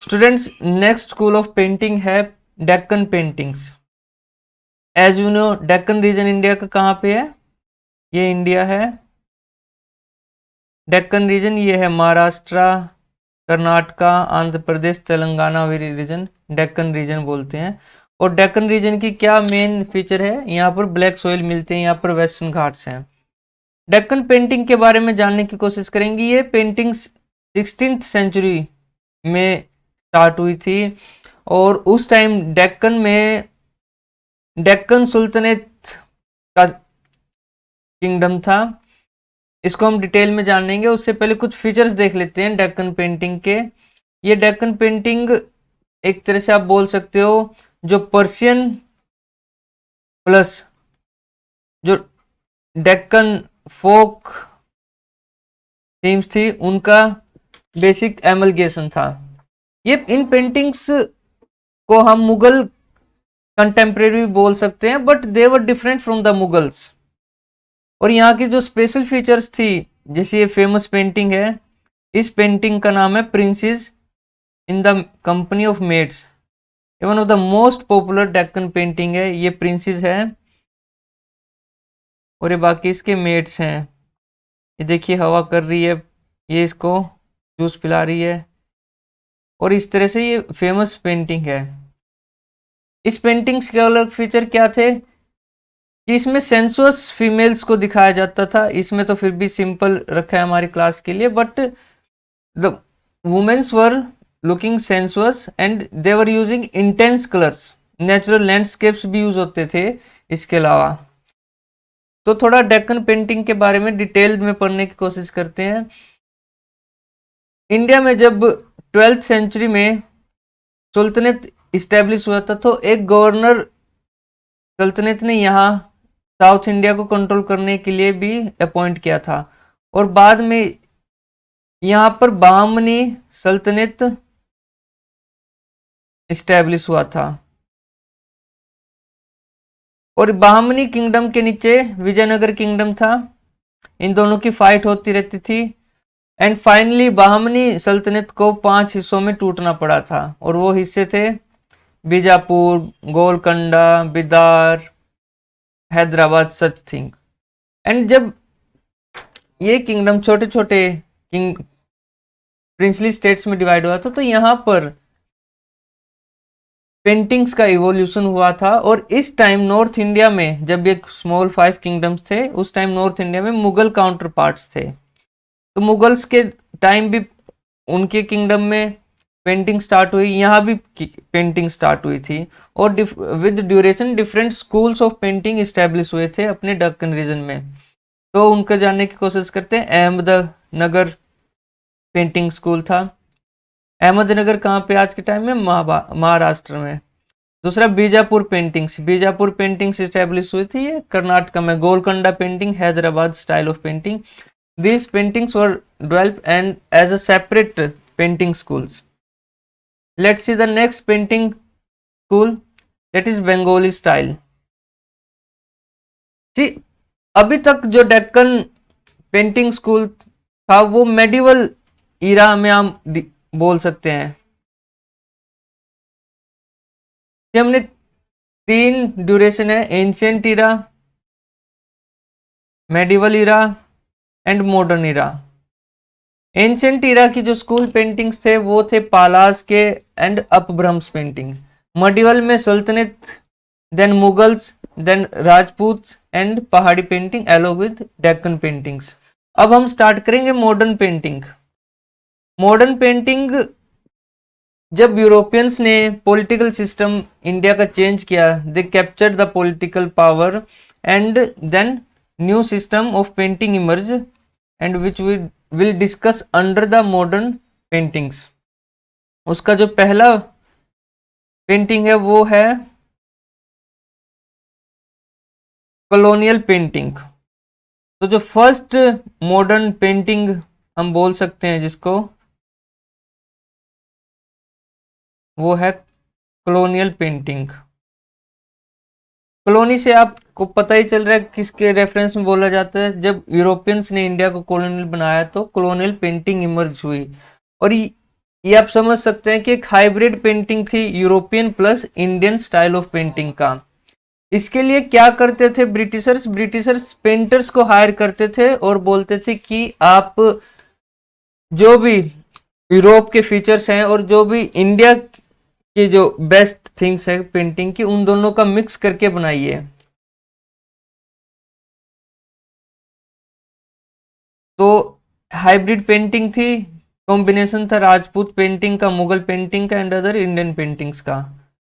Students, next school of painting है Deccan paintings. As you know, Deccan region India का कहाँ पे है? ये इंडिया है। डेक्कन रीजन ये है महाराष्ट्र, कर्नाटका, आंध्र प्रदेश, तेलंगाना रीजन डेक्कन रीजन बोलते हैं। और डेक्कन रीजन की क्या मेन फीचर है? यहाँ पर ब्लैक सोइल मिलते हैं, यहाँ पर वेस्टर्न घाट्स हैं। डेक्कन पेंटिंग के बारे में जानने की कोशिश करेंगे। ये पेंटिंग 16th सेंचुरी में स्टार्ट हुई थी और उस टाइम डेक्कन में डेक्कन सुल्तनत का किंगडम था। इसको हम डिटेल में जानेंगे, उससे पहले कुछ फीचर्स देख लेते हैं डेक्कन पेंटिंग के। ये डेक्कन पेंटिंग एक तरह से आप बोल सकते हो जो पर्शियन प्लस जो डेक्कन फोक थीम्स थी उनका बेसिक एमलगेशन था। ये इन पेंटिंग्स को हम मुगल कंटेम्प्रेरी बोल सकते हैं, but they were different from the Mughals. और यहाँ की जो स्पेशल फीचर्स थी, जैसे ये फेमस पेंटिंग है, इस पेंटिंग का नाम है princess in the company of maids. ये one of the most popular Deccan painting है। ये प्रिंसेस है और ये बाकी इसके मेड्स हैं। ये देखिए हवा कर रही है, ये इसको जूस पिला रही है और इस तरह से ये फेमस पेंटिंग है। इस पेंटिंग्स के अलग फीचर क्या थे कि इसमें सेंसुअस फीमेल्स को दिखाया जाता था। इसमें तो फिर भी सिंपल रखा है हमारी क्लास के लिए, but the women's were looking sensuous and they were using intense colours. Natural landscapes भी यूज होते थे इसके अलावा। तो थोड़ा डेक्कन पेंटिंग के बारे में डिटेल में पढ़ने की कोशिश करते हैं। इंडिया में जब 12th सेंचुरी में सुल्तनत इस्टेब्लिश हुआ था तो एक गवर्नर सल्तनत ने यहाँ साउथ इंडिया को कंट्रोल करने के लिए भी अपॉइंट किया था। और बाद में यहाँ पर बहामनी सल्तनत इस्टेब्लिश हुआ था और बहामनी किंगडम के नीचे विजयनगर किंगडम था। इन दोनों की फाइट होती रहती थी एंड फाइनली बहामनी सल्तनत को 5 हिस्सों में टूटना पड़ा था और वो हिस्से थे Bijapur, Golconda, Bidar, Hyderabad, such thing. And जब ये किंगडम छोटे छोटे किंग प्रिंसली स्टेट्स में डिवाइड हुआ था तो यहाँ पर पेंटिंग्स का इवोल्यूशन हुआ था। और इस टाइम नॉर्थ इंडिया में जब ये स्मॉल 5 किंगडम्स थे, उस टाइम नॉर्थ इंडिया में मुगल काउंटर पार्ट्स थे। तो मुगल्स के टाइम भी उनके किंगडम में पेंटिंग स्टार्ट हुई, यहाँ भी पेंटिंग स्टार्ट हुई थी और with duration different schools of painting establish हुए थे अपने दक्कन रीजन में। तो उनका जानने की कोशिश करते हैं। अहमदनगर पेंटिंग स्कूल था। अहमदनगर कहाँ पे आज के टाइम में? महाराष्ट्र में। दूसरा Bijapur paintings, Bijapur paintings establish हुई थी ये कर्नाटक में। Golconda painting, Hyderabad style of painting. These paintings were developed and as a separate painting schools. Let's see the next painting school, that is Bengali style. See, अभी तक जो डेक्कन पेंटिंग स्कूल था वो मेडिवल इरा में हम बोल सकते हैं कि हमने 3 ड्यूरेशन है, ancient era, medieval era and modern era. Ancient era की जो स्कूल पेंटिंग्स थे वो थे पालास के एंड अपभ्रंश पेंटिंग। मेडिवल में सल्तनत, then Mughals, then Rajput and Pahari painting along with Deccan paintings. अब हम स्टार्ट करेंगे मॉडर्न पेंटिंग। मॉडर्न पेंटिंग जब यूरोपियंस ने पॉलिटिकल सिस्टम इंडिया का चेंज किया, they captured the political power and then new system of painting emerge and which we will discuss under the modern paintings. उसका जो पहला painting है वो है कॉलोनियल पेंटिंग। तो जो फर्स्ट मॉडर्न पेंटिंग हम बोल सकते हैं जिसको, वो है कॉलोनियल पेंटिंग। कॉलोनी से आपको पता ही चल रहा है किसके रेफरेंस में बोला जाता है। जब यूरोपियंस ने इंडिया को कॉलोनियल बनाया तो कॉलोनियल पेंटिंग इमर्ज हुई और ये आप समझ सकते हैं कि एक हाइब्रिड पेंटिंग थी European plus Indian style of painting का। इसके लिए क्या करते थे ब्रिटिशर्स, ब्रिटिशर्स पेंटर्स को हायर करते थे और बोलते थे कि आप जो भी यूरोप के फीचर्स हैं और जो भी इंडिया की जो बेस्ट थिंग्स है पेंटिंग की, उन दोनों का मिक्स करके बनाइए। तो हाइब्रिड पेंटिंग थी, कॉम्बिनेशन था राजपूत पेंटिंग का, मुगल पेंटिंग का एंड अदर इंडियन पेंटिंग्स का।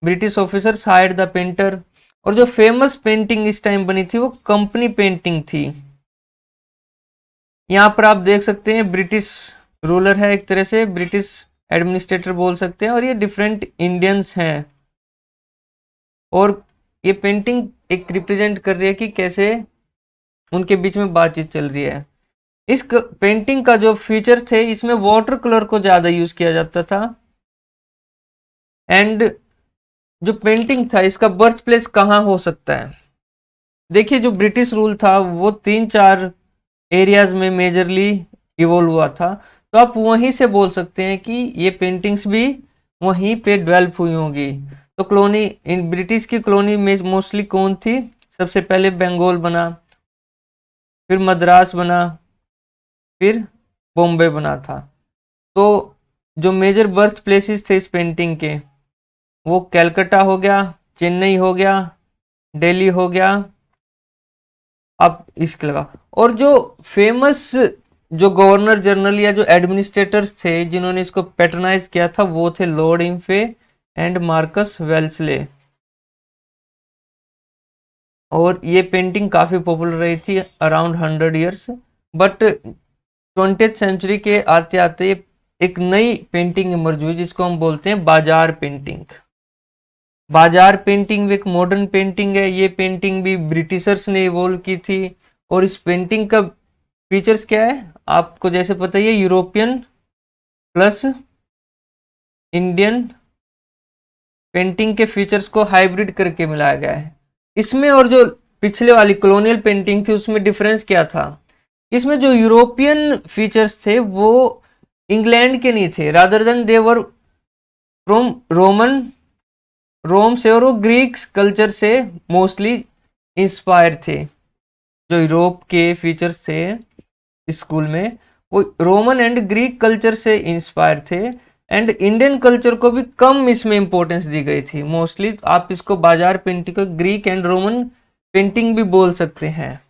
British officers hired the painter. और जो फेमस पेंटिंग इस टाइम बनी थी वो कंपनी पेंटिंग थी। यहाँ पर आप देख सकते हैं ब्रिटिश रूलर है, एक तरह से ब्रिटिश एडमिनिस्ट्रेटर बोल सकते हैं, और ये डिफरेंट इंडियंस हैं। और ये पेंटिंग एक रिप्रेजेंट कर रही है कि कैसे उनके बीच में बातचीत चल रही है। इस पेंटिंग का जो फीचर थे, इसमें वाटर कलर को ज्यादा यूज किया जाता था। एंड जो पेंटिंग था इसका बर्थ प्लेस कहाँ हो सकता है, देखिए जो ब्रिटिश रूल था वो 3-4 एरियाज में मेजरली इवोल्व हुआ था। तो आप वहीं से बोल सकते हैं कि ये पेंटिंग्स भी वहीं पे डेवलप हुई होंगी। तो कॉलोनी, इन ब्रिटिश की कॉलोनी में मोस्टली कौन थी, सबसे पहले बंगाल बना, फिर मद्रास बना, फिर बॉम्बे बना था। तो जो मेजर बर्थ प्लेसेस थे इस पेंटिंग के, वो कैलकाटा हो गया, चेन्नई हो गया, दिल्ली हो गया। अब इसके लगा, और जो फेमस जो गवर्नर जनरल या जो एडमिनिस्ट्रेटर्स थे जिन्होंने इसको पैटर्नाइज किया था, वो थे लॉर्ड इम्फे एंड मार्कस वेल्सले। और ये पेंटिंग काफी पॉपुलर रही थी around 100 years. But 20th century के आते आते एक नई पेंटिंग इमर्ज हुई जिसको हम बोलते हैं बाजार पेंटिंग। बाजार पेंटिंग एक मॉडर्न पेंटिंग है। ये पेंटिंग भी ब्रिटिशर्स ने इवोल्व की थी। और इस पेंटिंग का फीचर्स क्या है, आपको जैसे पता ही है, यूरोपियन प्लस इंडियन पेंटिंग के फीचर्स को हाइब्रिड करके मिलाया गया है इसमें। और जो पिछले वाली कॉलोनियल पेंटिंग थी उसमें डिफरेंस क्या था, इसमें जो यूरोपियन फीचर्स थे वो इंग्लैंड के नहीं थे, rather than they were from Rome से, और वो ग्रीक कल्चर से मोस्टली इंस्पायर थे। जो यूरोप के फीचर्स थे स्कूल में वो रोमन एंड ग्रीक कल्चर से इंस्पायर थे। एंड इंडियन कल्चर को भी कम इसमें इंपॉर्टेंस दी गई थी मोस्टली। आप इसको बाजार पेंटिंग को ग्रीक एंड रोमन पेंटिंग भी बोल सकते हैं।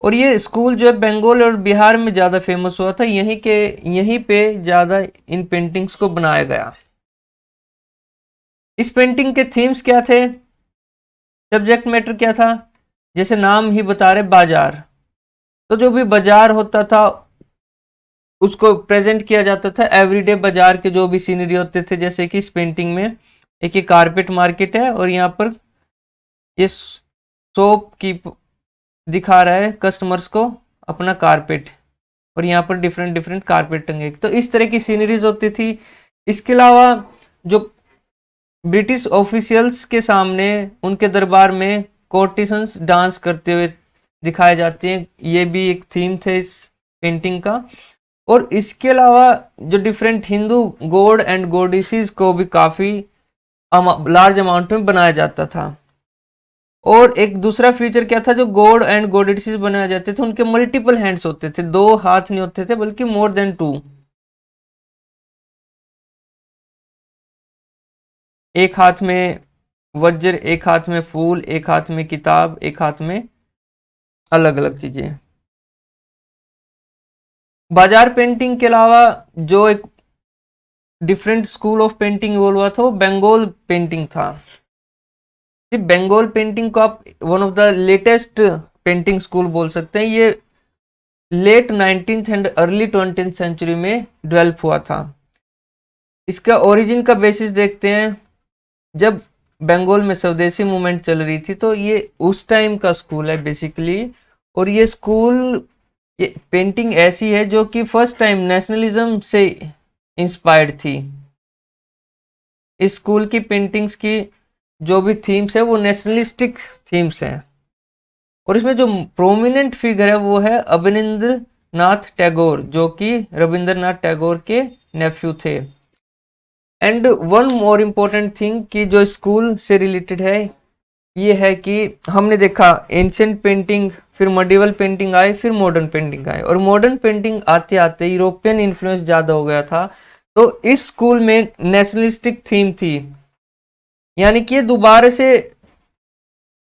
और ये स्कूल जो है बंगाल और बिहार में ज़्यादा फेमस हुआ था, यहीं पे ज़्यादा इन पेंटिंग्स को बनाया गया। इस पेंटिंग के थीम्स क्या थे, सब्जेक्ट मैटर क्या था, जैसे नाम ही बता रहे बाजार। तो जो भी बाजार होता था उसको प्रेजेंट किया जाता था, एवरीडे बाजार के जो भी सीनरी होते थे। जैसे कि इस पेंटिंग में एक ये कारपेट मार्केट है और यहाँ पर ये शॉप की दिखा रहा है कस्टमर्स को अपना कारपेट, और यहाँ पर डिफरेंट डिफरेंट कारपेट टंगे। तो इस तरह की सीनरीज होती थी। इसके अलावा जो ब्रिटिश ऑफिशियल्स के सामने उनके दरबार में कोर्टिसंस डांस करते हुए दिखाए जाते हैं, ये भी एक थीम थे इस पेंटिंग का। और इसके अलावा जो different Hindu God and goddesses को भी काफी लार्ज अमाउंट में बनाया जाता था। और एक दूसरा फीचर क्या था, जो गॉड एंड गॉडेसेस बनाए जाते थे उनके मल्टीपल हैंड्स होते थे, 2 हाथ नहीं होते थे बल्कि मोर देन 2। एक हाथ में वज्र, एक हाथ में फूल, एक हाथ में किताब, एक हाथ में अलग अलग चीजें। बाजार पेंटिंग के अलावा जो एक different school of painting evolve हुआ था वो बंगाल पेंटिंग था। बंगाल पेंटिंग को आप one of the latest painting school बोल सकते हैं। ये late 19th and early 20th century में डेवलप हुआ था। इसका ओरिजिन का बेसिस देखते हैं, जब बंगाल में स्वदेशी मूवमेंट चल रही थी तो ये उस टाइम का स्कूल है बेसिकली। और ये स्कूल, ये पेंटिंग ऐसी है जो कि फर्स्ट टाइम नेशनलिज्म से इंस्पायर्ड थी। इस स्कूल की पेंटिंग्स की जो भी थीम्स है वो नेशनलिस्टिक थीम्स हैं। और इसमें जो प्रोमिनेंट फिगर है वो है अवनींद्र नाथ टैगोर, जो कि रविंद्रनाथ टैगोर के नेफ्यू थे। And one more important thing कि जो स्कूल से रिलेटेड है ये है कि हमने देखा एंशियंट पेंटिंग, फिर मॉडिवल पेंटिंग आए, फिर मॉडर्न पेंटिंग आए, और मॉडर्न पेंटिंग आते आते यूरोपियन इन्फ्लुएंस ज्यादा हो गया था। तो इस स्कूल में नेशनलिस्टिक थीम थी, यानी कि दोबारा से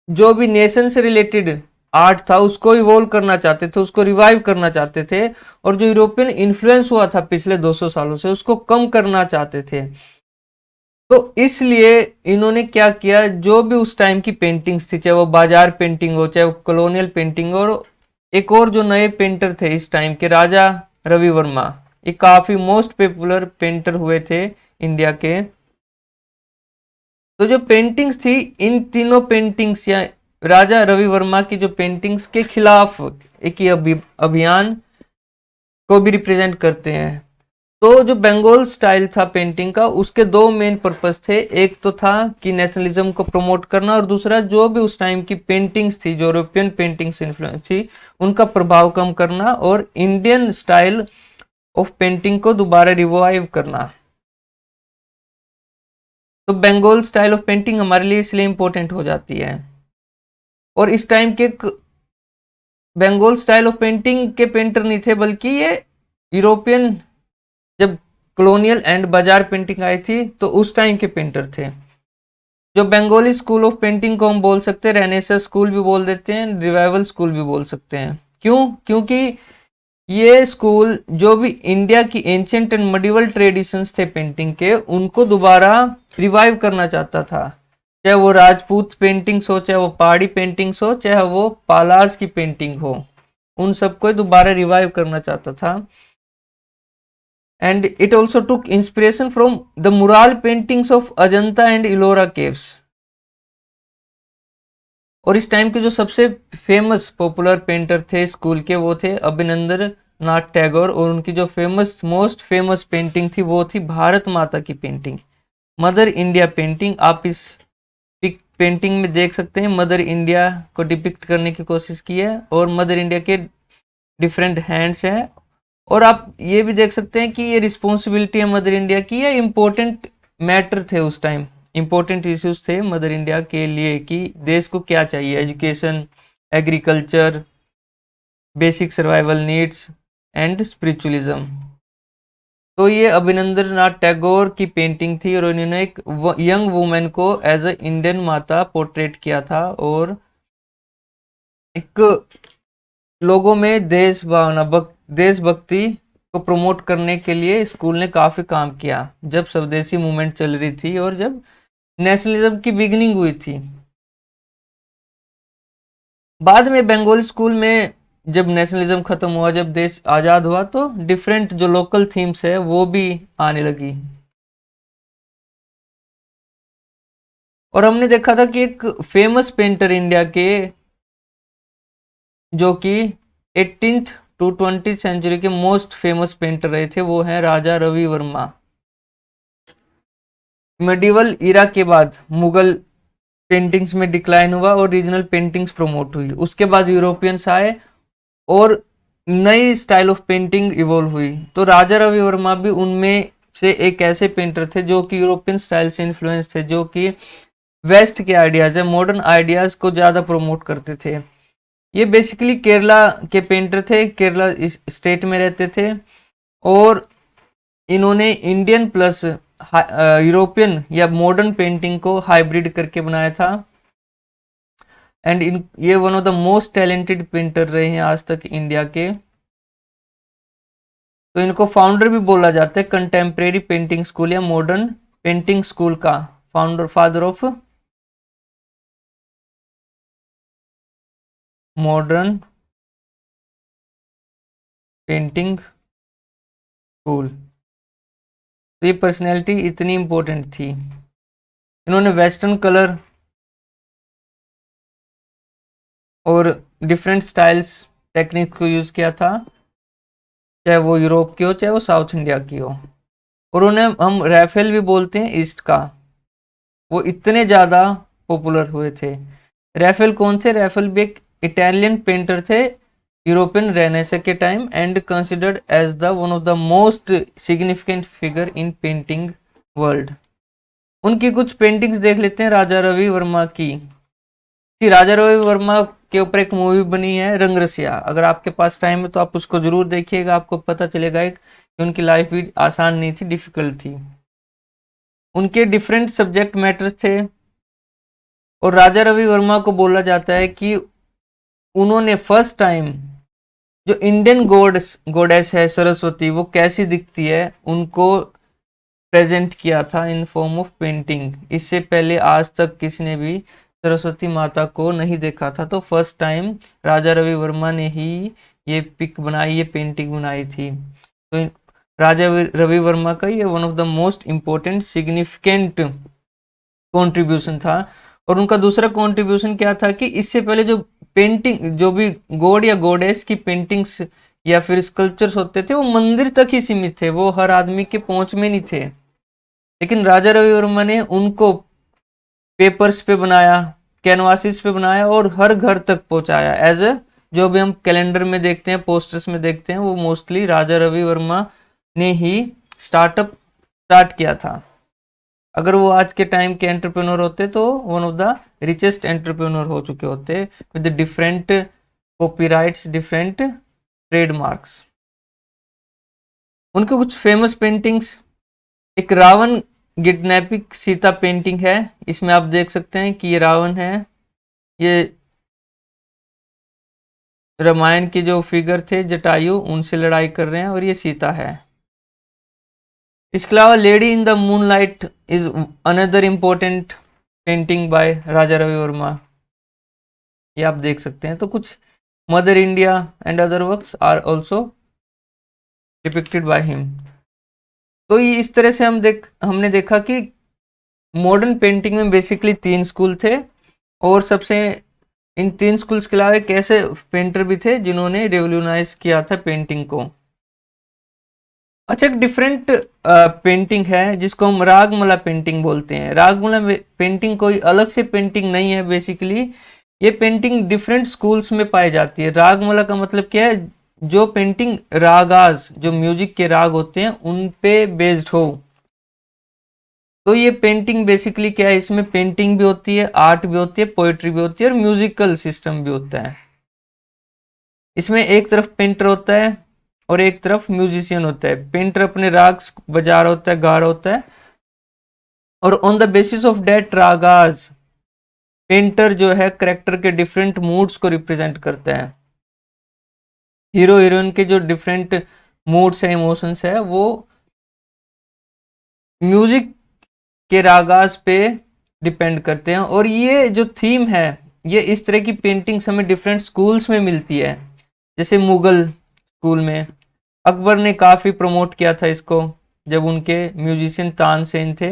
जो भी नेशन से रिलेटेड आर्ट था उसको इवोल्व करना चाहते थे, उसको रिवाइव करना चाहते थे, और जो यूरोपियन इन्फ्लुएंस हुआ था पिछले 200 सालों से उसको कम करना चाहते थे। तो इसलिए इन्होंने क्या किया, जो भी उस टाइम की पेंटिंग्स थी, चाहे वो बाजार पेंटिंग हो, चाहे वो कॉलोनियल पेंटिंग हो, और एक और जो नए पेंटर थे इस टाइम के, राजा रवि वर्मा, ये काफी मोस्ट पॉपुलर पेंटर हुए थे इंडिया के। तो जो पेंटिंग्स थी, इन तीनों पेंटिंग्स या राजा रवि वर्मा की जो पेंटिंग्स के खिलाफ एक ये अभियान को भी रिप्रेजेंट करते हैं। तो जो बंगाल स्टाइल था पेंटिंग का, उसके दो मेन पर्पस थे। एक तो था कि नेशनलिज्म को प्रमोट करना, और दूसरा जो भी उस टाइम की पेंटिंग्स थी, जो यूरोपियन पेंटिंग्स इन्फ्लुएंस थी, उनका प्रभाव कम करना और इंडियन स्टाइल ऑफ पेंटिंग को दोबारा रिवाइव करना। तो बंगाल स्टाइल ऑफ पेंटिंग हमारे लिए इसलिए इंपॉर्टेंट हो जाती है। और इस टाइम के बंगाल स्टाइल ऑफ पेंटिंग के पेंटर नहीं थे, बल्कि ये यूरोपियन, जब कॉलोनियल एंड बाजार पेंटिंग आई थी तो उस टाइम के पेंटर थे। जो बंगाली स्कूल ऑफ पेंटिंग को हम बोल सकते हैं रेनेसां स्कूल भी बोल देते हैं, रिवाइवल स्कूल भी बोल सकते हैं। क्यों? क्योंकि ये स्कूल जो भी इंडिया की एंशियंट एंड मिडिवल ट्रेडिशंस थे पेंटिंग के, उनको दोबारा रिवाइव करना चाहता था। चाहे वो राजपूत पेंटिंग्स हो, चाहे वो पहाड़ी पेंटिंग्स हो, चाहे वो पालास की पेंटिंग हो, उन सबको दोबारा रिवाइव करना चाहता था। And it also took inspiration from the mural paintings of Ajanta and Ellora caves. और इस टाइम के जो सबसे फेमस पॉपुलर पेंटर थे स्कूल के, वो थे अभिनंदन नाथ टैगोर, और उनकी जो फेमस मोस्ट फेमस पेंटिंग थी वो थी भारत माता की पेंटिंग, मदर इंडिया पेंटिंग। आप इस पेंटिंग में देख सकते हैं मदर इंडिया को डिपिक्ट करने की कोशिश की है, और मदर इंडिया के डिफरेंट हैंड्स हैं। और आप ये भी देख सकते हैं कि ये रिस्पॉन्सिबिलिटी है मदर इंडिया की, या इम्पोर्टेंट मैटर थे उस टाइम, इंपॉर्टेंट इश्यूज थे मदर इंडिया के लिए कि देश को क्या चाहिए, education, agriculture, basic survival needs and spiritualism. तो ये अभिनंदन नाथ टैगोर की पेंटिंग थी, और उन्होंने एक यंग वुमेन को एज अ इंडियन माता पोर्ट्रेट किया था, और एक लोगों में देश भावना, देशभक्ति को प्रमोट करने के लिए स्कूल ने काफी काम किया जब स्वदेशी मूवमेंट चल रही थी और जब नेशनलिज्म की बिगनिंग हुई थी। बाद में बंगाली स्कूल में जब नेशनलिज्म खत्म हुआ, जब देश आजाद हुआ, तो डिफरेंट जो लोकल थीम्स है वो भी आने लगी। और हमने देखा था कि एक फेमस पेंटर इंडिया के, जो कि 18th टू 20th सेंचुरी के मोस्ट फेमस पेंटर रहे थे, वो हैं राजा रवि वर्मा। मेडिवल इरा के बाद मुगल पेंटिंग्स में डिक्लाइन हुआ और रीजनल पेंटिंग्स प्रमोट हुई। उसके बाद यूरोपियंस आए और नई स्टाइल ऑफ पेंटिंग इवॉल्व हुई। तो राजा रवि वर्मा भी उनमें से एक ऐसे पेंटर थे जो कि यूरोपियन स्टाइल से इन्फ्लुएंस थे, जो कि वेस्ट के आइडियाज है, मॉडर्न आइडियाज को ज्यादा प्रमोट करते थे। ये बेसिकली केरला के पेंटर थे, केरला इस स्टेट में रहते थे, और इन्होंने इंडियन प्लस यूरोपियन या मॉडर्न पेंटिंग को हाइब्रिड करके बनाया था। एंड ये one of the most talented painter रहे हैं आज तक इंडिया के। तो इनको फाउंडर भी बोला जाता है कंटेम्प्रेरी पेंटिंग स्कूल या मॉडर्न पेंटिंग स्कूल का, founder, father of modern painting school. तो ये पर्सनैलिटी इतनी इंपॉर्टेंट थी। इन्होंने वेस्टर्न कलर और डिफरेंट स्टाइल्स टेक्निक को यूज किया था, चाहे वो यूरोप की हो चाहे वो साउथ इंडिया की हो। और उन्हें हम रैफेल भी बोलते हैं ईस्ट का, वो इतने ज्यादा पॉपुलर हुए थे। रैफेल कौन थे? रैफेल भी एक इटालियन पेंटर थे यूरोपियन रेनेसा के time and considered as the one of the most significant figure in painting world. उनकी कुछ पेंटिंग्स देख लेते हैं राजा रवि वर्मा की। राजा रवि वर्मा के ऊपर एक मूवी बनी है रंगरसिया, अगर आपके पास टाइम है तो आप उसको जरूर देखिएगा, आपको पता चलेगा कि उनकी लाइफ भी आसान नहीं थी, डिफिकल्ट थी। उनके डिफरेंट सब्जेक्ट मैटर्स थे और राजा रवि वर्मा को बोला जाता है कि उन्होंने फर्स्ट टाइम जो इंडियन गोडेस है सरस्वती, वो कैसी दिखती है उनको प्रेजेंट किया था इन फॉर्म ऑफ पेंटिंग। इससे पहले आज तक किसी ने भी सरस्वती माता को नहीं देखा था, तो फर्स्ट टाइम राजा रवि वर्मा ने ही ये पिक बनाई, ये पेंटिंग बनाई थी। तो राजा रवि वर्मा का ये one of the most important significant contribution था। और उनका दूसरा कंट्रीब्यूशन क्या था कि इससे पहले जो पेंटिंग, जो भी गॉड या गॉडेस की पेंटिंग्स या फिर स्कल्पचर्स होते थे वो मंदिर तक ही सीमित थे, वो हर आदमी के पहुंच में नहीं थे। लेकिन राजा रवि वर्मा ने उनको पेपर्स पे बनाया, कैनवासिस पे बनाया और हर घर तक पहुंचाया। एज ए जो भी हम कैलेंडर में देखते हैं, पोस्टर्स में देखते हैं, वो मोस्टली राजा रवि वर्मा ने ही स्टार्ट किया था। अगर वो आज के टाइम के एंटरप्रेन्योर होते तो one of the richest entrepreneur हो चुके होते with different copyrights, different trademarks. उनके कुछ फेमस पेंटिंग्स, एक रावण किडनैपिंग सीता पेंटिंग है। इसमें आप देख सकते हैं कि ये रावण है, ये रामायण के जो फिगर थे जटायु, उनसे लड़ाई कर रहे हैं और ये सीता है। इसके अलावा lady in the moonlight is another important painting by Raja Ravi Varma, ये आप देख सकते हैं। तो कुछ mother India and other works are also depicted by him. तो ये इस तरह से हमने देखा कि मॉडर्न पेंटिंग में बेसिकली 3 स्कूल थे और सबसे इन 3 स्कूल्स के अलावा एक ऐसे पेंटर भी थे जिन्होंने रेवोल्यूनाइज किया था पेंटिंग को। अच्छा, एक डिफरेंट पेंटिंग है जिसको हम रागमला पेंटिंग बोलते हैं। रागमला पेंटिंग कोई अलग से पेंटिंग नहीं है, बेसिकली ये पेंटिंग डिफरेंट स्कूल्स में पाई जाती है। रागमला का मतलब क्या है, जो पेंटिंग रागाज, जो म्यूजिक के राग होते हैं उन पे बेस्ड हो। तो ये पेंटिंग बेसिकली क्या है, इसमें पेंटिंग भी होती है, आर्ट भी होती है, पोएट्री भी होती है और म्यूजिकल सिस्टम भी होता है। इसमें एक तरफ पेंटर होता है और एक तरफ म्यूजिशियन होता है। पेंटर अपने राग बजा रहा होता है, गा रहा होता है, और on the basis of date ragas painter जो है करेक्टर के डिफरेंट मूड्स को रिप्रेजेंट करता है। हीरो हीरोइन के जो डिफरेंट मूड्स है, इमोशंस है, वो म्यूजिक के रागाज पे डिपेंड करते हैं। और ये जो थीम है, ये इस तरह की पेंटिंग्स हमें डिफरेंट स्कूल्स में मिलती है। जैसे मुगल स्कूल में अकबर ने काफ़ी प्रमोट किया था इसको, जब उनके म्यूजिशियन तानसेन थे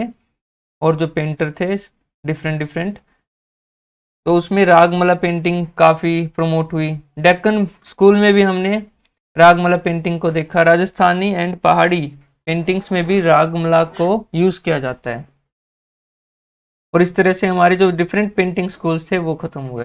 और जो पेंटर थे डिफरेंट, तो उसमें रागमला पेंटिंग काफ़ी प्रमोट हुई। डेक्कन स्कूल में भी हमने रागमला पेंटिंग को देखा। राजस्थानी एंड पहाड़ी पेंटिंग्स में भी रागमला को यूज़ किया जाता है। और इस तरह से हमारे जो डिफरेंट पेंटिंग स्कूल्स थे वो ख़त्म हुए।